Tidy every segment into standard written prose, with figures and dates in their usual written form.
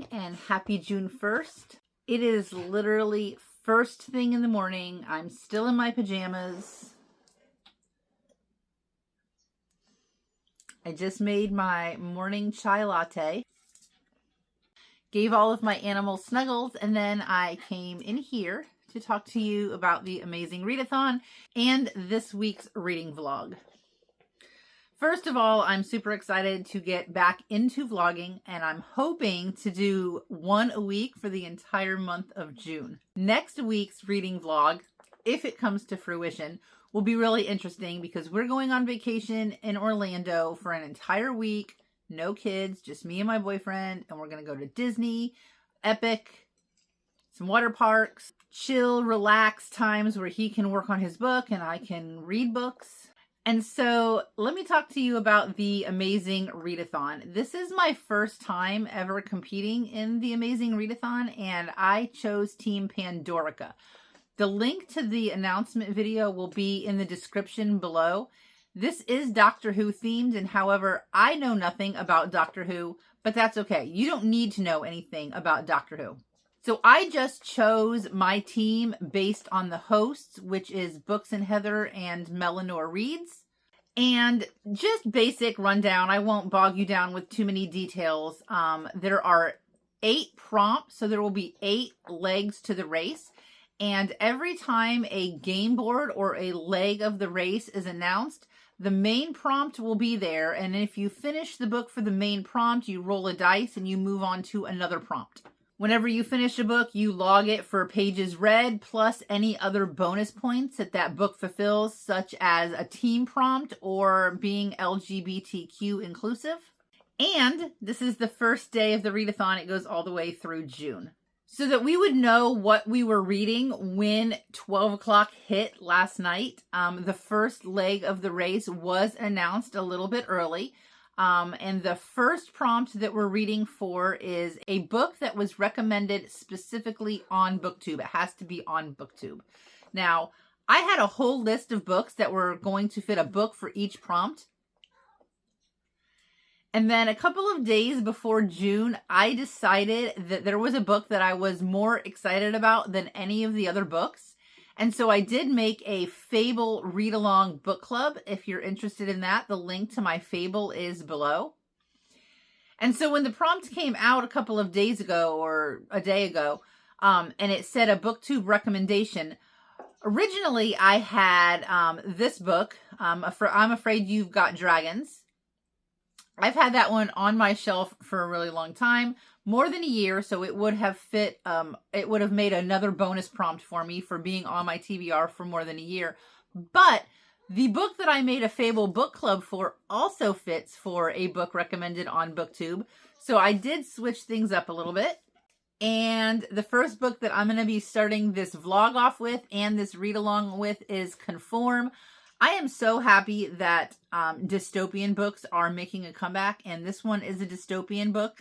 morning and happy June 1st. It is literally first thing in the morning. I'm still in my pajamas. I just made my morning chai latte. Gave all of my animals snuggles, and then I came in here to talk to you about the Amazing Readathon and this week's reading vlog. First of all, I'm super excited to get back into vlogging, and I'm hoping to do one a week for the entire month of June. Next week's reading vlog, if it comes to fruition, will be really interesting because we're going on vacation in Orlando for an entire week. No kids, just me and my boyfriend, and we're going to go to Disney, Epic, some water parks, chill, relax times where he can work on his book and I can read books. And so let me talk to you about the Amazing Readathon. This is my first time ever competing in the Amazing Readathon, and I chose Team Pandorica. The link to the announcement video will be in the description below. This is Doctor Who themed, and however, I know nothing about Doctor Who, but that's okay. You don't need to know anything about Doctor Who. So I just chose my team based on the hosts, which is Books and Heather and Melanor Reads. And just basic rundown, I won't bog you down with too many details. There are 8 prompts, so there will be 8 legs to the race. And every time a game board or a leg of the race is announced, the main prompt will be there. And if you finish the book for the main prompt, you roll a dice and you move on to another prompt. Whenever you finish a book, you log it for pages read, plus any other bonus points that that book fulfills, such as a team prompt or being LGBTQ inclusive. And this is the first day of the readathon. It goes all the way through June. So that we would know what we were reading when 12 o'clock hit last night, the first leg of the race was announced a little bit early. And the first prompt that we're reading for is a book that was recommended specifically on Booktube. It has to be on Booktube. Now, I had a whole list of books that were going to fit a book for each prompt. And then a couple of days before June, I decided that there was a book that I was more excited about than any of the other books. And so I did make a FABLE read-along book club. If you're interested in that, the link to my FABLE is below. And so when the prompt came out a couple of days ago or a day ago, and it said a Booktube recommendation, originally I had this book, I'm Afraid You've Got Dragons. I've had that one on my shelf for a really long time, more than a year, so it would have fit, it would have made another bonus prompt for me for being on my TBR for more than a year. But the book that I made a FABLE book club for also fits for a book recommended on Booktube. So I did switch things up a little bit. And the first book that I'm going to be starting this vlog off with and this read along with is Conform. I am so happy that dystopian books are making a comeback, and this one is a dystopian book.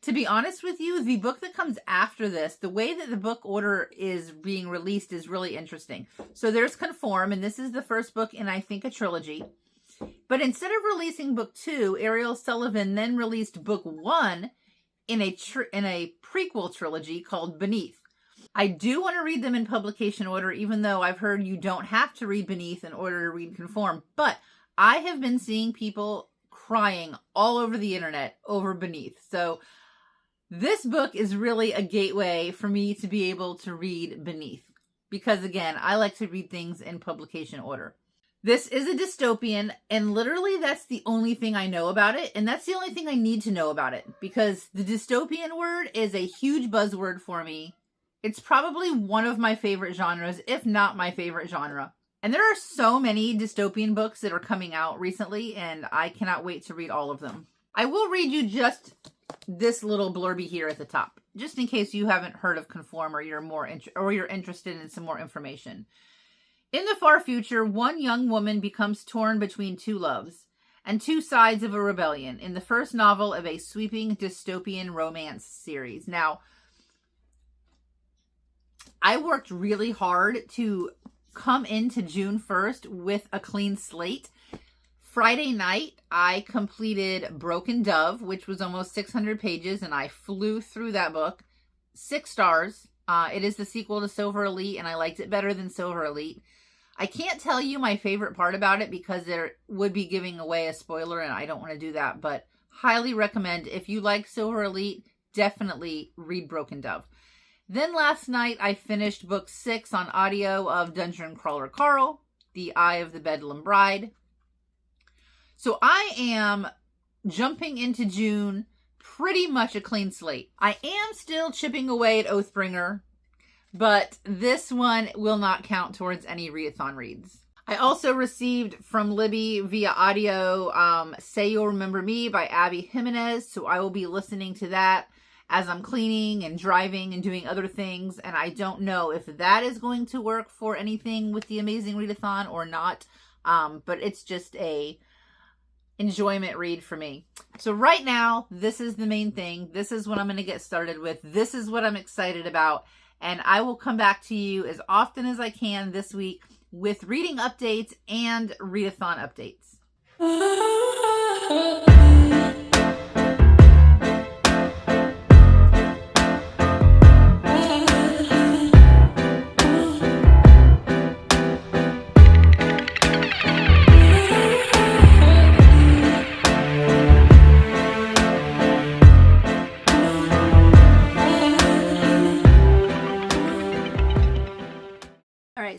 To be honest with you, the book that comes after this, the way that the book order is being released is really interesting. So there's Conform, and this is the first book in, I think, a trilogy. But instead of releasing book 2, Ariel Sullivan then released book 1 in a prequel trilogy called Beneath. I do want to read them in publication order, even though I've heard you don't have to read Beneath in order to read Conform. But I have been seeing people crying all over the internet over Beneath. So this book is really a gateway for me to be able to read Beneath. Because again, I like to read things in publication order. This is a dystopian, and literally that's the only thing I know about it. And that's the only thing I need to know about it. Because the dystopian word is a huge buzzword for me. It's probably one of my favorite genres, if not my favorite genre. And there are so many dystopian books that are coming out recently, and I cannot wait to read all of them. I will read you just this little blurby here at the top, just in case you haven't heard of Conform or you're interested in some more information. In the far future, one young woman becomes torn between 2 loves and 2 sides of a rebellion in the first novel of a sweeping dystopian romance series. Now, I worked really hard to come into June 1st with a clean slate. Friday night, I completed Broken Dove, which was almost 600 pages, and I flew through that book. 6 stars. It is the sequel to Silver Elite, and I liked it better than Silver Elite. I can't tell you my favorite part about it because there would be giving away a spoiler, and I don't want to do that, but highly recommend. If you like Silver Elite, definitely read Broken Dove. Then last night, I finished book 6 on audio of Dungeon Crawler Carl, The Eye of the Bedlam Bride. So I am jumping into June pretty much a clean slate. I am still chipping away at Oathbringer, but this one will not count towards any readathon reads. I also received from Libby via audio Say You'll Remember Me by Abby Jimenez, so I will be listening to that as I'm cleaning and driving and doing other things, and I don't know if that is going to work for anything with the Amazing Readathon or not, but it's just a enjoyment read for me. So right now, this is the main thing. This is what I'm going to get started with. This is what I'm excited about. And I will come back to you as often as I can this week with reading updates and readathon updates.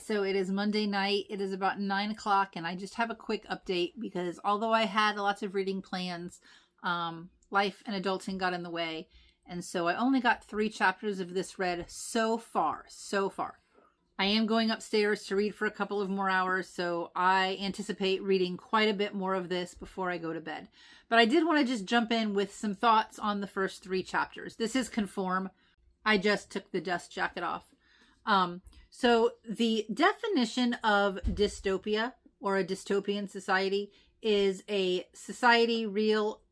So it is Monday night. It is about 9 o'clock, and I just have a quick update because although I had lots of reading plans, life and adulting got in the way, and so I only got 3 chapters of this read so far. I am going upstairs to read for a couple of more hours, so I anticipate reading quite a bit more of this before I go to bed. But I did want to just jump in with some thoughts on the first 3 chapters. This is Conform. I just took the dust jacket off. So the definition of dystopia or a dystopian society is a society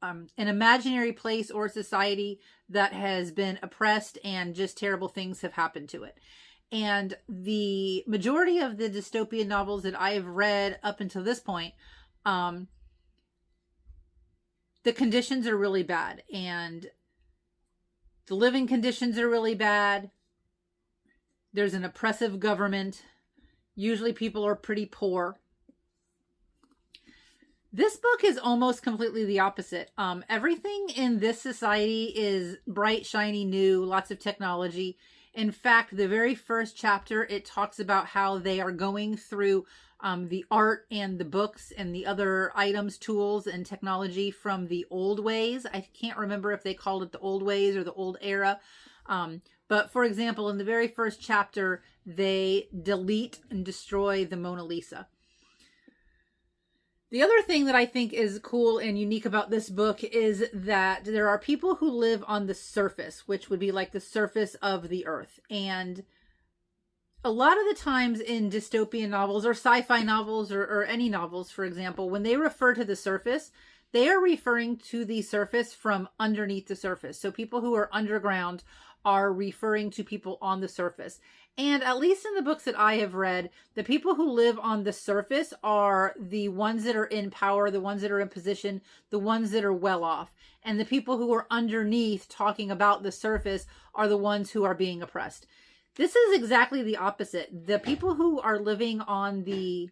an imaginary place or society that has been oppressed and just terrible things have happened to it. And the majority of the dystopian novels that I have read up until this point, the conditions are really bad and the living conditions are really bad. There's an oppressive government. Usually people are pretty poor. This book is almost completely the opposite. Everything in this society is bright, shiny, new, lots of technology. In fact, the very first chapter, it talks about how they are going through the art and the books and the other items, tools, and technology from the old ways. I can't remember if they called it the old ways or the old era. But for example, in the very first chapter, they delete and destroy the Mona Lisa. The other thing that I think is cool and unique about this book is that there are people who live on the surface, which would be like the surface of the earth. And a lot of the times in dystopian novels or sci-fi novels or any novels, for example, when they refer to the surface, they are referring to the surface from underneath the surface. So people who are underground are referring to people on the surface. And at least in the books that I have read, the people who live on the surface are the ones that are in power, the ones that are in position, the ones that are well off. And the people who are underneath talking about the surface are the ones who are being oppressed. This is exactly the opposite. The people who are living on the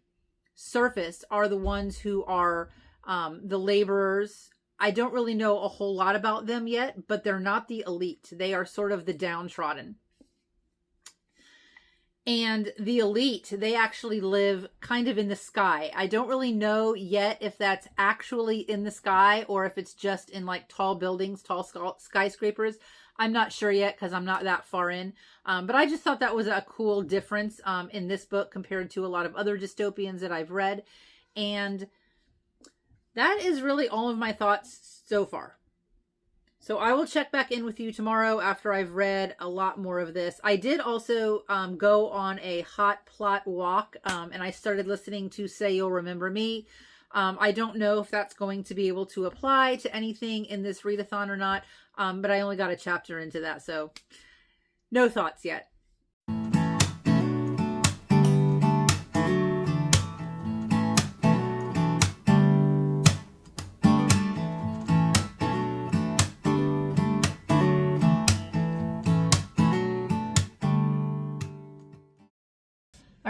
surface are the ones who are the laborers. I don't really know a whole lot about them yet, but they're not the elite. They are sort of the downtrodden. And the elite, they actually live kind of in the sky. I don't really know yet if that's actually in the sky or if it's just in like tall buildings, tall skyscrapers. I'm not sure yet because I'm not that far in. But I just thought that was a cool difference in this book compared to a lot of other dystopians that I've read. And that is really all of my thoughts so far. So I will check back in with you tomorrow after I've read a lot more of this. I did also go on a hot plot walk and I started listening to Say You'll Remember Me. I don't know if that's going to be able to apply to anything in this readathon or not, but I only got a chapter into that, so no thoughts yet.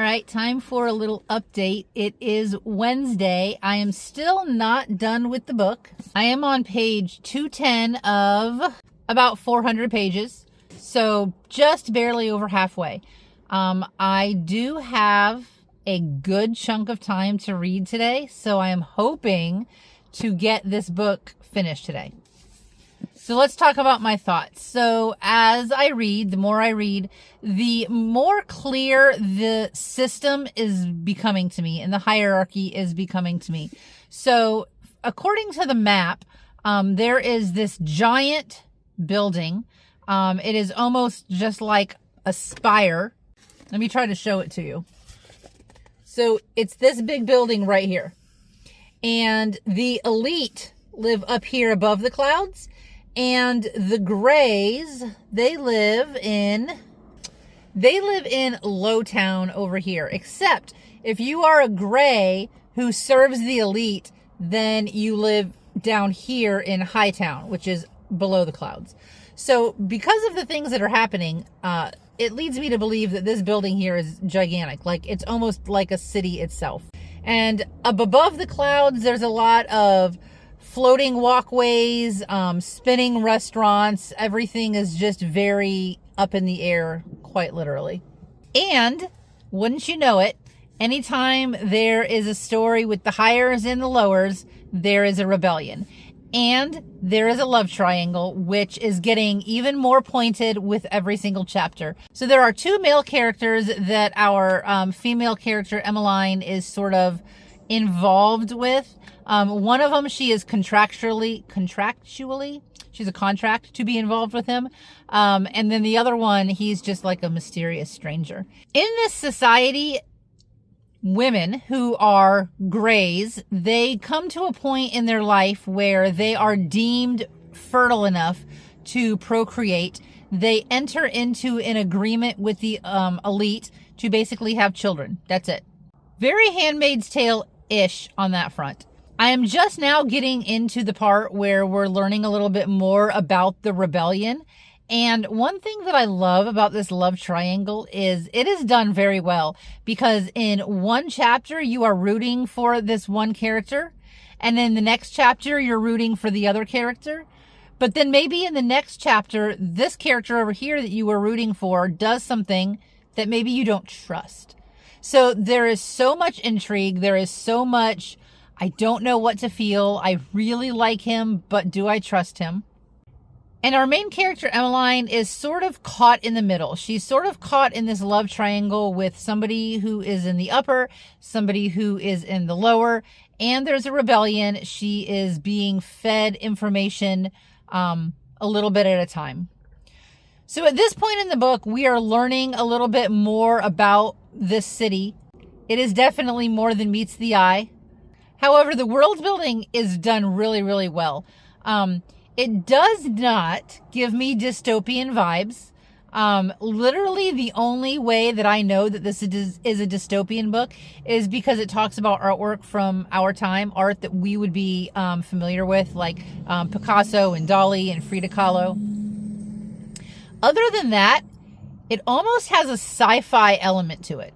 right, time for a little update. It is Wednesday. I am still not done with the book. I am on page 210 of about 400 pages, so just barely over halfway. I do have a good chunk of time to read today, so I am hoping to get this book finished today. So let's talk about my thoughts. So as I read, the more I read, the more clear the system is becoming to me and the hierarchy is becoming to me. So according to the map, there is this giant building. It is almost just like a spire. Let me try to show it to you. So it's this big building right here. And the elite live up here above the clouds. And the Greys, they live in Lowtown over here. Except if you are a Grey who serves the elite, then you live down here in Hightown, which is below the clouds. So because of the things that are happening, it leads me to believe that this building here is gigantic. Like, it's almost like a city itself. And up above the clouds, there's a lot of floating walkways, spinning restaurants. Everything is just very up in the air, quite literally. And wouldn't you know it, anytime there is a story with the highers and the lowers, there is a rebellion. And there is a love triangle, which is getting even more pointed with every single chapter. So there are two male characters that our female character, Emmeline, is sort of involved with. One of them, she is contractually, she's a contract to be involved with him. And then the other one, he's just like a mysterious stranger. In this society, women who are Greys, they come to a point in their life where they are deemed fertile enough to procreate. They enter into an agreement with the elite to basically have children. That's it. Very Handmaid's Tale-ish on that front. I am just now getting into the part where we're learning a little bit more about the rebellion. And one thing that I love about this love triangle is it is done very well, because in one chapter you are rooting for this one character, and in the next chapter you're rooting for the other character. But then maybe in the next chapter, this character over here that you were rooting for does something that maybe you don't trust. So there is so much intrigue. There is so much, I don't know what to feel. I really like him, but do I trust him? And our main character, Emmeline, is sort of caught in the middle. She's sort of caught in this love triangle with somebody who is in the upper, somebody who is in the lower, and there's a rebellion. She is being fed information a little bit at a time. So at this point in the book, we are learning a little bit more about this city. It is definitely more than meets the eye. However, the world building is done really, really well. It does not give me dystopian vibes. Literally the only way that I know that this is a dystopian book is because it talks about artwork from our time, art that we would be familiar with, like Picasso and Dali and Frida Kahlo. Other than that, it almost has a sci-fi element to it.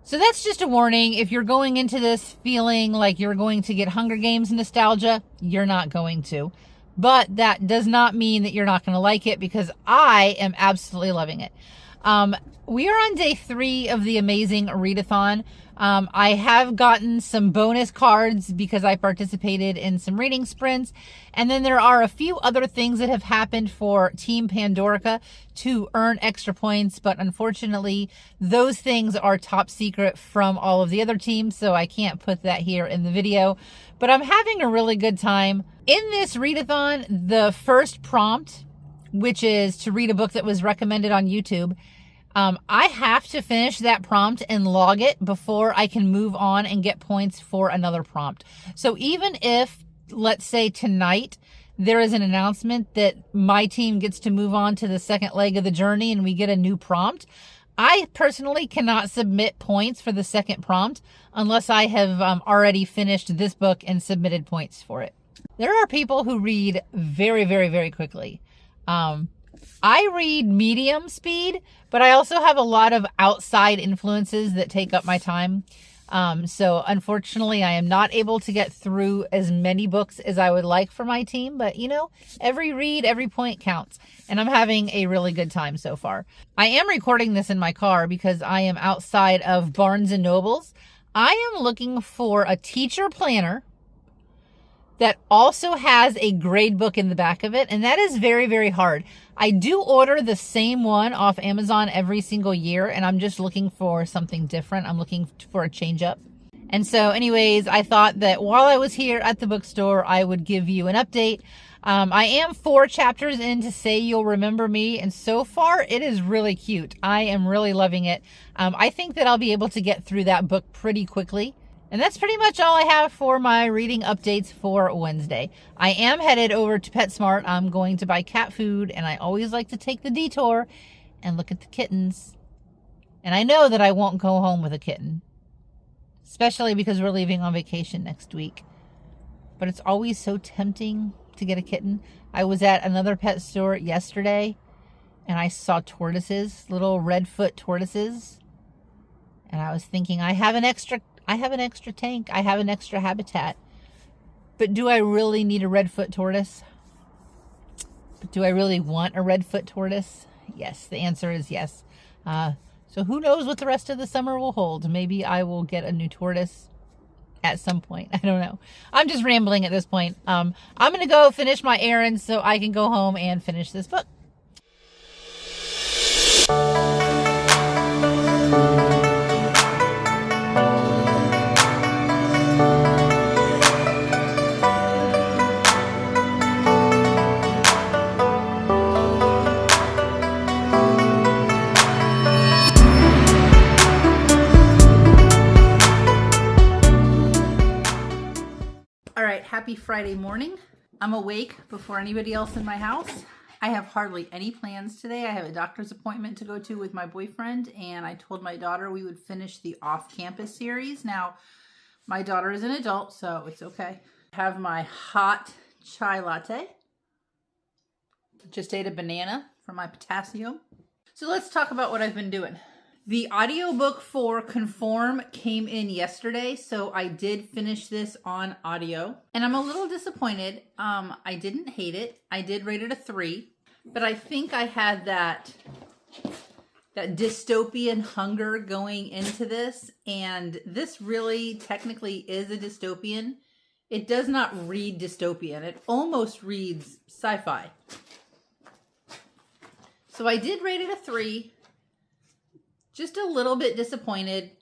So that's just a warning. If you're going into this feeling like you're going to get Hunger Games nostalgia, you're not going to. But that does not mean that you're not going to like it, because I am absolutely loving it. We are on day 3 of the Amazing Readathon. I have gotten some bonus cards because I participated in some reading sprints. And then there are a few other things that have happened for Team Pandorica to earn extra points. But unfortunately, those things are top secret from all of the other teams, so I can't put that here in the video. But I'm having a really good time. In this readathon, the first prompt, which is to read a book that was recommended on YouTube, I have to finish that prompt and log it before I can move on and get points for another prompt. So even if, let's say tonight, there is an announcement that my team gets to move on to the second leg of the journey and we get a new prompt, I personally cannot submit points for the second prompt unless I have already finished this book and submitted points for it. There are people who read very, very, very quickly. I read medium speed, but I also have a lot of outside influences that take up my time. So unfortunately, I am not able to get through as many books as I would like for my team, but you know, every read, every point counts, and I'm having a really good time so far. I am recording this in my car because I am outside of Barnes and Nobles. I am looking for a teacher planner that also has a grade book in the back of it, and that is very, very hard. I do order the same one off Amazon every single year, and I'm just looking for something different. I'm looking for a change up. And so anyways, I thought that while I was here at the bookstore, I would give you an update. I am 4 chapters in to Say You'll Remember Me, and so far it is really cute. I am really loving it. I think that I'll be able to get through that book pretty quickly. And that's pretty much all I have for my reading updates for Wednesday. I am headed over to PetSmart. I'm going to buy cat food, and I always like to take the detour and look at the kittens. And I know that I won't go home with a kitten, especially because we're leaving on vacation next week. But it's always so tempting to get a kitten. I was at another pet store yesterday, and I saw tortoises, little redfoot tortoises. And I was thinking, I have an extra tank. I have an extra habitat. But do I really need a redfoot tortoise? But do I really want a redfoot tortoise? Yes, the answer is yes. So who knows what the rest of the summer will hold. Maybe I will get a new tortoise at some point. I don't know. I'm just rambling at this point. I'm going to go finish my errands so I can go home and finish this book. Happy Friday morning. I'm awake before anybody else in my house. I have hardly any plans today. I have a doctor's appointment to go to with my boyfriend, and I told my daughter we would finish the off-campus series. Now, my daughter is an adult, so it's okay. I have my hot chai latte. Just ate a banana for my potassium. So let's talk about what I've been doing. The audiobook for Conform came in yesterday, so I did finish this on audio. And I'm a little disappointed. I didn't hate it. I did rate it a 3, but I think I had that dystopian hunger going into this, and this really technically is a dystopian. It does not read dystopian. It almost reads sci-fi. So I did rate it a 3. Just a little bit disappointed,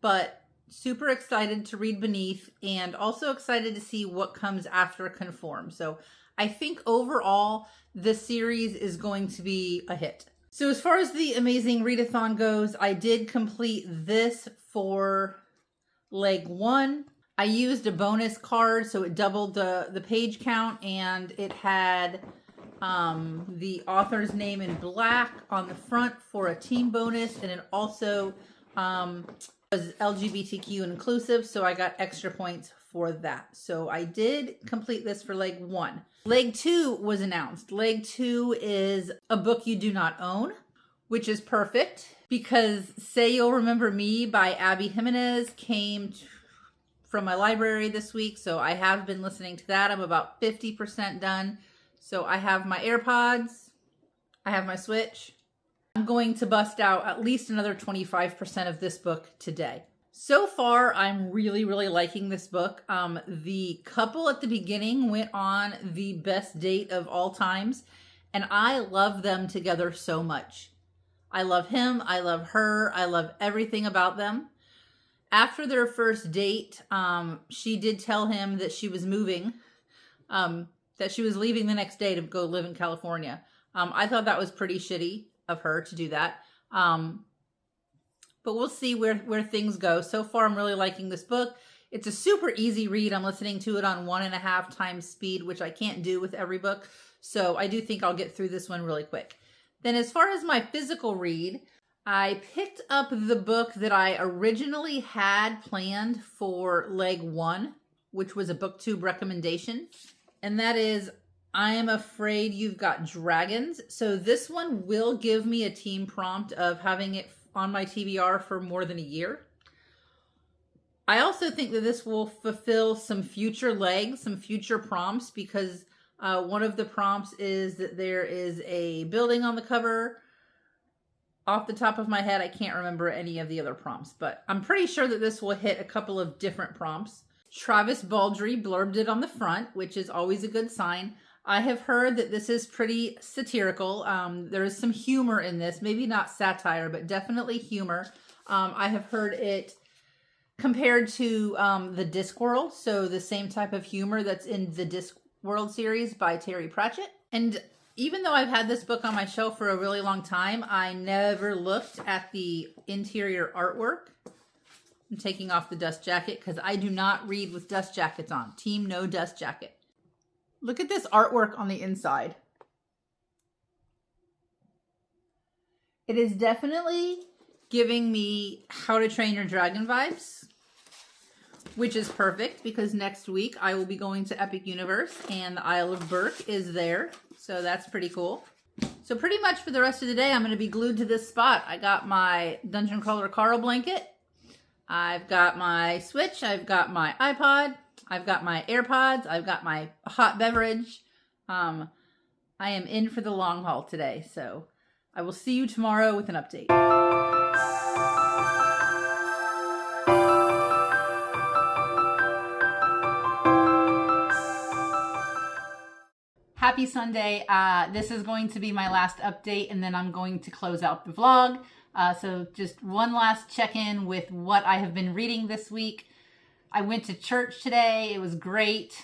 but super excited to read Beneath, and also excited to see what comes after Conform. So I think overall, the series is going to be a hit. So as far as the Amazing Readathon goes, I did complete this for leg 1. I used a bonus card, so it doubled the page count, and it had the author's name in black on the front for a team bonus, and it also was LGBTQ inclusive, so I got extra points for that. So I did complete this for leg 1. Leg 2 was announced. Leg 2 is a book you do not own, which is perfect because Say You'll Remember Me by Abby Jimenez came from my library this week, so I have been listening to that. I'm about 50% done. So I have my AirPods, I have my Switch. I'm going to bust out at least another 25% of this book today. So far, I'm really, really liking this book. The couple at the beginning went on the best date of all times, and I love them together so much. I love him, I love her, I love everything about them. After their first date, she did tell him that she was moving, that she was leaving the next day to go live in California. I thought that was pretty shitty of her to do that. But we'll see where things go. So far, I'm really liking this book. It's a super easy read. I'm listening to it on 1.5 times speed, which I can't do with every book. So I do think I'll get through this one really quick. Then as far as my physical read, I picked up the book that I originally had planned for leg 1, which was a Booktube recommendation. And that is I am afraid you've got dragons. So this one will give me a team prompt of having it on my TBR for more than a year. I also think that this will fulfill some future legs, some future prompts, because one of the prompts is that there is a building on the cover. Off the top of my head, I can't remember any of the other prompts, but I'm pretty sure that this will hit a couple of different prompts. Travis Baldry blurbed it on the front, which is always a good sign. I have heard that this is pretty satirical. There is some humor in this, maybe not satire, but definitely humor. I have heard it compared to the Discworld, so the same type of humor that's in the Discworld series by Terry Pratchett. And even though I've had this book on my shelf for a really long time, I never looked at the interior artwork. I'm taking off the dust jacket because I do not read with dust jackets on. Team no dust jacket. Look at this artwork on the inside. It is definitely giving me How to Train Your Dragon vibes, which is perfect because next week I will be going to Epic Universe and the Isle of Berk is there. So that's pretty cool. So pretty much for the rest of the day, I'm going to be glued to this spot. I got my Dungeon Crawler Carl blanket. I've got my Switch. I've got my iPod. I've got my AirPods. I've got my hot beverage. I am in for the long haul today. So I will see you tomorrow with an update. Happy Sunday. This is going to be my last update and then I'm going to close out the vlog. So just one last check-in with what I have been reading this week. I went to church today. It was great.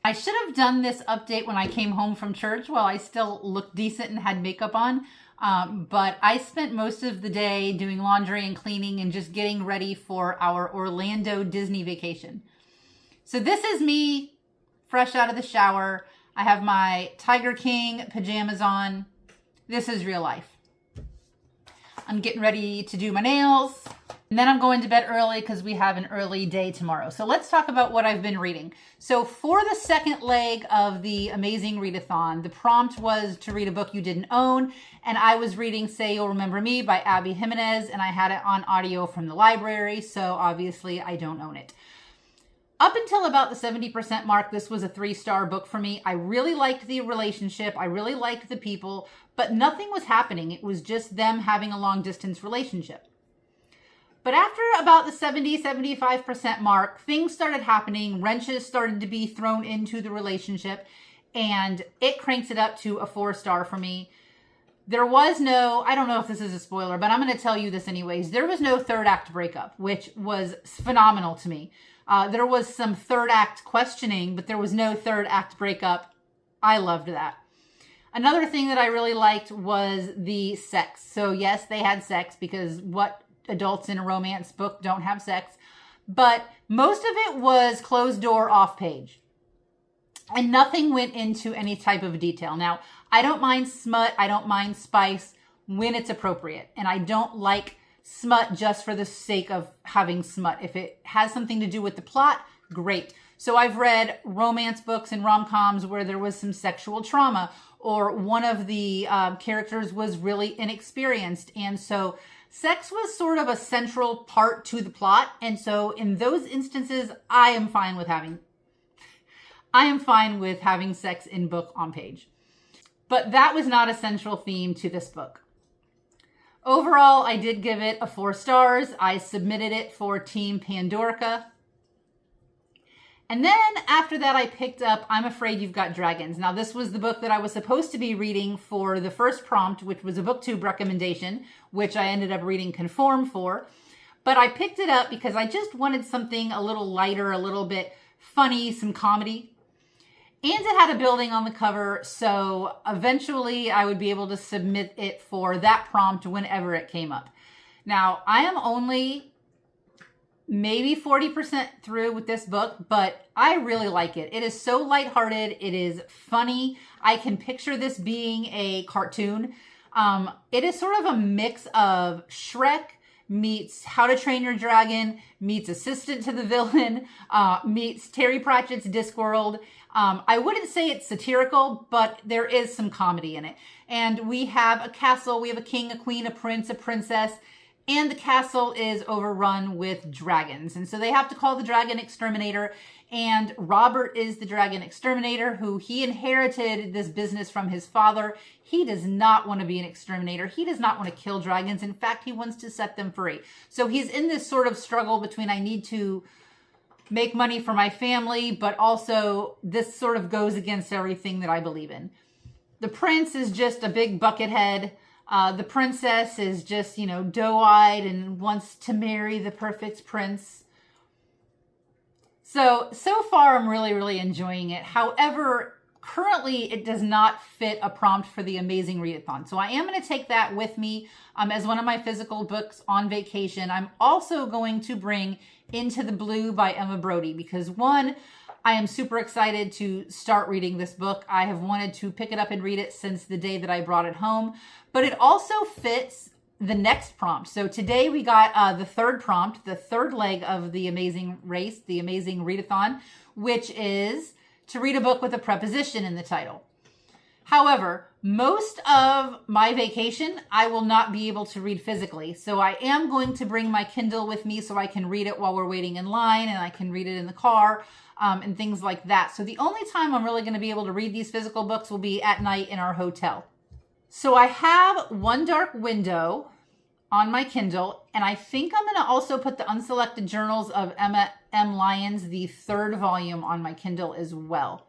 I should have done this update when I came home from church while I still looked decent and had makeup on. But I spent most of the day doing laundry and cleaning and just getting ready for our Orlando Disney vacation. So this is me fresh out of the shower. I have my Tiger King pajamas on. This is real life. I'm getting ready to do my nails. And then I'm going to bed early because we have an early day tomorrow. So let's talk about what I've been reading. So for the second leg of the Amazing Readathon, the prompt was to read a book you didn't own. And I was reading Say You'll Remember Me by Abby Jimenez. And I had it on audio from the library. So obviously I don't own it. Up until about the 70% mark, this was a 3-star book for me. I really liked the relationship. I really liked the people, but nothing was happening. It was just them having a long distance relationship. But after about the 70-75% mark, things started happening. Wrenches started to be thrown into the relationship, and it cranks it up to a 4-star for me. There was no, I don't know if this is a spoiler, but I'm going to tell you this anyways. There was no third act breakup, which was phenomenal to me. There was some third act questioning, but there was no third act breakup. I loved that. Another thing that I really liked was the sex. So yes, they had sex because what adults in a romance book don't have sex, but most of it was closed door off page and nothing went into any type of detail. Now, I don't mind smut. I don't mind spice when it's appropriate. And I don't like smut just for the sake of having smut. If it has something to do with the plot, great. So I've read romance books and rom-coms where there was some sexual trauma or one of the characters was really inexperienced. And so sex was sort of a central part to the plot. And so in those instances, I am fine with having sex in book on page. But that was not a central theme to this book. Overall, I did give it a 4 stars. I submitted it for Team Pandorica. And then after that, I picked up I'm Afraid You've Got Dragons. Now, this was the book that I was supposed to be reading for the first prompt, which was a Booktube recommendation, which I ended up reading Conform for. But I picked it up because I just wanted something a little lighter, a little bit funny, some comedy. And it had a building on the cover, so eventually I would be able to submit it for that prompt whenever it came up. Now, I am only maybe 40% through with this book, but I really like it. It is so lighthearted. It is funny. I can picture this being a cartoon. It is sort of a mix of Shrek meets How to Train Your Dragon, meets Assistant to the Villain, meets Terry Pratchett's Discworld. I wouldn't say it's satirical, but there is some comedy in it. And we have a castle, we have a king, a queen, a prince, a princess, and the castle is overrun with dragons. And so they have to call the dragon exterminator. And Robert is the dragon exterminator, who he inherited this business from his father. He does not want to be an exterminator. He does not want to kill dragons. In fact, he wants to set them free. So he's in this sort of struggle between, I need to make money for my family, but also this sort of goes against everything that I believe in. The prince is just a big bucket head. The princess is just, doe-eyed and wants to marry the perfect prince. So far I'm really, really enjoying it. However, currently it does not fit a prompt for the Amazing Readathon. So I am going to take that with me as one of my physical books on vacation. I'm also going to bring Into the Blue by Emma Brody because one, I am super excited to start reading this book. I have wanted to pick it up and read it since the day that I brought it home, but it also fits the next prompt. So today we got the third prompt, the third leg of the Amazing Race, the Amazing Readathon, which is to read a book with a preposition in the title. However, most of my vacation, I will not be able to read physically. So I am going to bring my Kindle with me so I can read it while we're waiting in line and I can read it in the car and things like that. So the only time I'm really going to be able to read these physical books will be at night in our hotel. So I have One Dark Window on my Kindle, and I think I'm going to also put the Unselected Journals of Emma M. Lyons, the third volume, on my Kindle as well.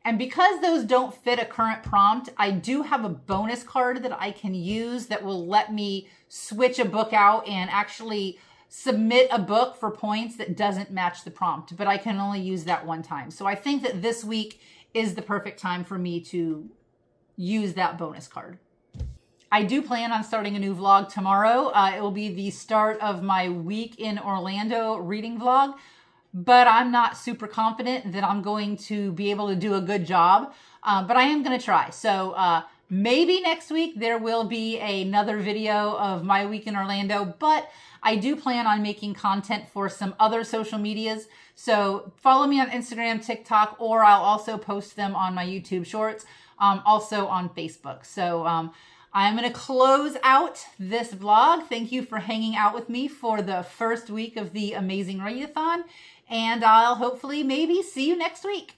And because those don't fit a current prompt, I do have a bonus card that I can use that will let me switch a book out and actually submit a book for points that doesn't match the prompt, but I can only use that one time. So I think that this week is the perfect time for me to use that bonus card. I do plan on starting a new vlog tomorrow. It will be the start of my week in Orlando reading vlog, but I'm not super confident that I'm going to be able to do a good job, but I am going to try. So maybe next week there will be another video of my week in Orlando, but I do plan on making content for some other social medias. So follow me on Instagram, TikTok, or I'll also post them on my YouTube shorts. Also on Facebook. So I'm going to close out this vlog. Thank you for hanging out with me for the first week of the Amazing Readathon, and I'll hopefully maybe see you next week.